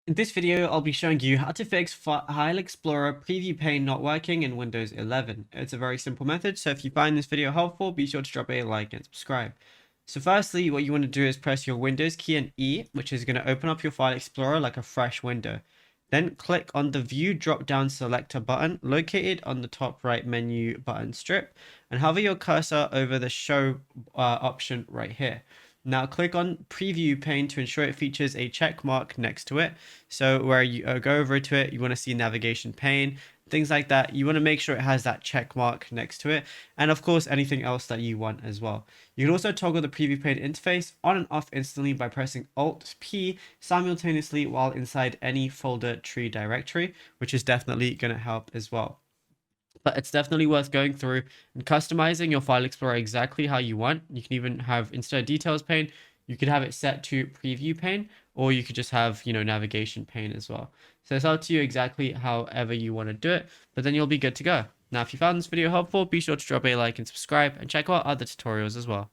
In this video, I'll be showing you how to fix File Explorer preview pane not working in Windows 11. It's a very simple method, so if you find this video helpful, be sure to drop a like and subscribe. So firstly, what you want to do is press your Windows key and E, which is going to open up your File Explorer like a fresh window. Then click on the View drop-down selector button located on the top right menu button strip and hover your cursor over the Show option right here. Now click on Preview pane to ensure it features a check mark next to it. So where you go over to it, you want to see navigation pane, things like that. You want to make sure it has that check mark next to it. And of course, anything else that you want as well. You can also toggle the Preview pane interface on and off instantly by pressing Alt-P simultaneously while inside any folder tree directory, which is definitely going to help as well. But it's definitely worth going through and customizing your File Explorer exactly how you want. You can even have, instead of details pane, you could have it set to preview pane, or you could just have, navigation pane as well. So it's up to you exactly however you want to do it, but then you'll be good to go. Now, if you found this video helpful, be sure to drop a like and subscribe and check out other tutorials as well.